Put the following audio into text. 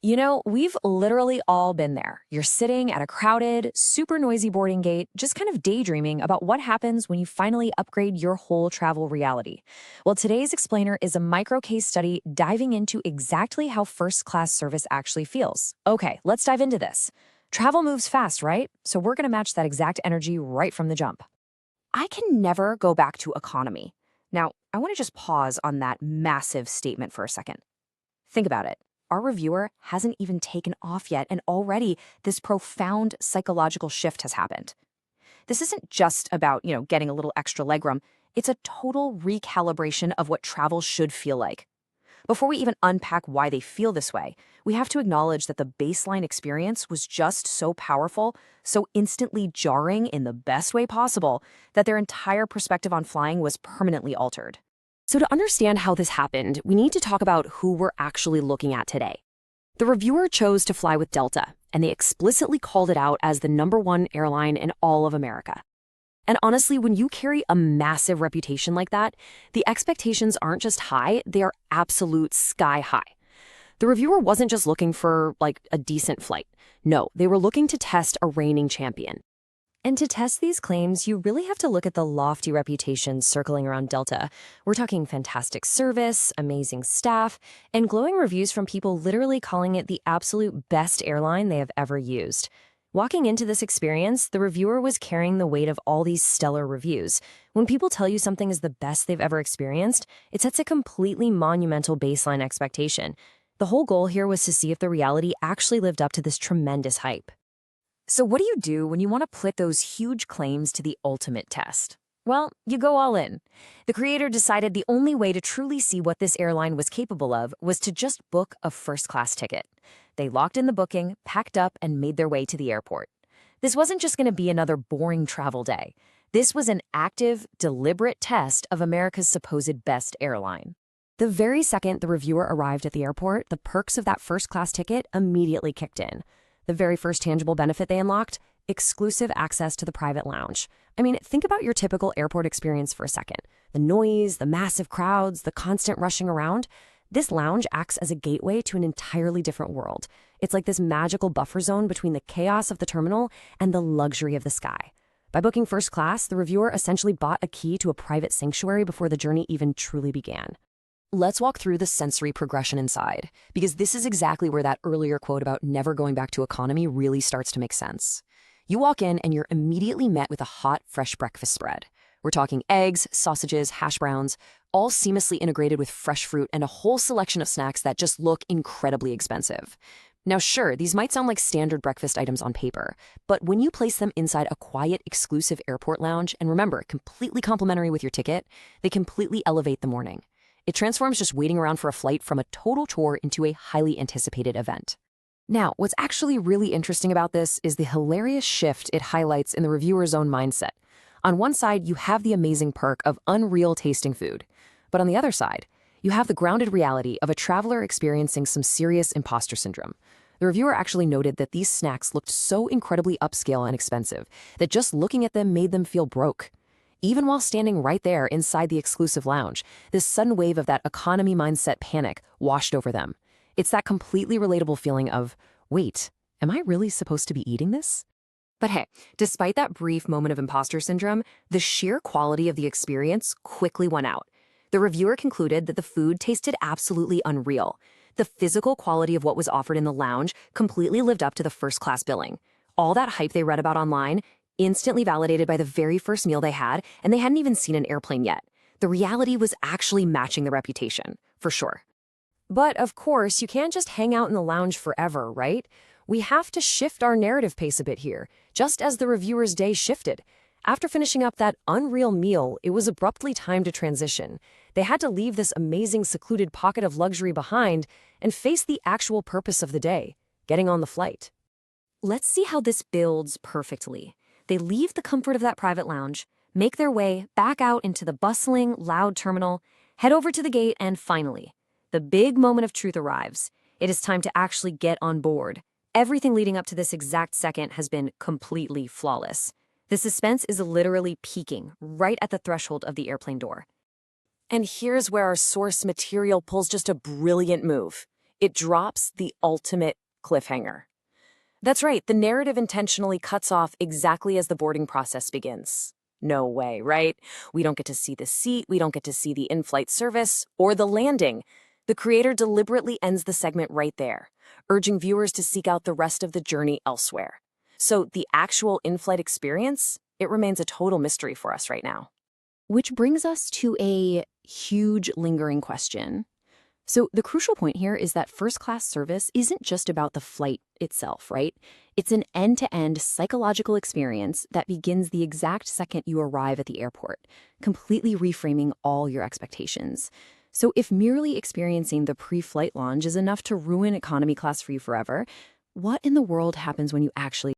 You know, we've literally all been there. You're sitting at a crowded, super noisy boarding gate, just kind of daydreaming about what happens when you finally upgrade your whole travel reality. Well, today's explainer is a micro case study diving into exactly how first class service actually feels. Okay, let's dive into this. Travel moves fast, right? So we're going to match that exact energy right from the jump. I can never go back to economy. Now, I want to just pause on that massive statement for a second. Think about it. Our reviewer hasn't even taken off yet, and already this profound psychological shift has happened. This isn't just about, getting a little extra legroom. It's a total recalibration of what travel should feel like. Before we even unpack why they feel this way, we have to acknowledge that the baseline experience was just so powerful, so instantly jarring in the best way possible, that their entire perspective on flying was permanently altered. So to understand how this happened, we need to talk about who we're actually looking at today. The reviewer chose to fly with Delta, and they explicitly called it out as the #1 airline in all of America. And honestly, when you carry a massive reputation like that, the expectations aren't just high, they are absolute sky high. The reviewer wasn't just looking for, a decent flight. No, they were looking to test a reigning champion. And to test these claims, you really have to look at the lofty reputation circling around Delta. We're talking fantastic service, amazing staff, and glowing reviews from people literally calling it the absolute best airline they have ever used. Walking into this experience, the reviewer was carrying the weight of all these stellar reviews. When people tell you something is the best they've ever experienced, it sets a completely monumental baseline expectation. The whole goal here was to see if the reality actually lived up to this tremendous hype. So what do you do when you want to put those huge claims to the ultimate test? Well, you go all in. The creator decided the only way to truly see what this airline was capable of was to just book a first-class ticket. They locked in the booking, packed up, and made their way to the airport. This wasn't just going to be another boring travel day. This was an active, deliberate test of America's supposed best airline. The very second the reviewer arrived at the airport, the perks of that first-class ticket immediately kicked in. The very first tangible benefit they unlocked: exclusive access to the private lounge. I mean, think about your typical airport experience for a second. The noise, the massive crowds, the constant rushing around. This lounge acts as a gateway to an entirely different world. It's like this magical buffer zone between the chaos of the terminal and the luxury of the sky. By booking first class, the reviewer essentially bought a key to a private sanctuary before the journey even truly began. Let's walk through the sensory progression inside, because this is exactly where that earlier quote about never going back to economy really starts to make sense. You walk in and you're immediately met with a hot, fresh breakfast spread. We're talking eggs, sausages, hash browns, all seamlessly integrated with fresh fruit and a whole selection of snacks that just look incredibly expensive. Now sure, these might sound like standard breakfast items on paper, but when you place them inside a quiet, exclusive airport lounge, and remember, completely complimentary with your ticket, they completely elevate the morning. It transforms just waiting around for a flight from a total chore into a highly anticipated event. Now, what's actually really interesting about this is the hilarious shift it highlights in the reviewer's own mindset. On one side, you have the amazing perk of unreal tasting food. But on the other side, you have the grounded reality of a traveler experiencing some serious imposter syndrome. The reviewer actually noted that these snacks looked so incredibly upscale and expensive that just looking at them made them feel broke. Even while standing right there inside the exclusive lounge, this sudden wave of that economy mindset panic washed over them. It's that completely relatable feeling of, wait, am I really supposed to be eating this? But hey, despite that brief moment of imposter syndrome, the sheer quality of the experience quickly won out. The reviewer concluded that the food tasted absolutely unreal. The physical quality of what was offered in the lounge completely lived up to the first-class billing. All that hype they read about online, instantly validated by the very first meal they had, and they hadn't even seen an airplane yet. The reality was actually matching the reputation, for sure. But of course, you can't just hang out in the lounge forever, right? We have to shift our narrative pace a bit here, just as the reviewer's day shifted. After finishing up that unreal meal, it was abruptly time to transition. They had to leave this amazing secluded pocket of luxury behind and face the actual purpose of the day: getting on the flight. Let's see how this builds perfectly. They leave the comfort of that private lounge, make their way back out into the bustling, loud terminal, head over to the gate, and finally, the big moment of truth arrives. It is time to actually get on board. Everything leading up to this exact second has been completely flawless. The suspense is literally peaking right at the threshold of the airplane door. And here's where our source material pulls just a brilliant move. It drops the ultimate cliffhanger. That's right, the narrative intentionally cuts off exactly as the boarding process begins. No way, right? We don't get to see the seat, we don't get to see the in-flight service, or the landing. The creator deliberately ends the segment right there, urging viewers to seek out the rest of the journey elsewhere. So the actual in-flight experience, it remains a total mystery for us right now. Which brings us to a huge lingering question. So the crucial point here is that first-class service isn't just about the flight itself, right? It's an end-to-end psychological experience that begins the exact second you arrive at the airport, completely reframing all your expectations. So if merely experiencing the pre-flight lounge is enough to ruin economy class for you forever, what in the world happens when you actually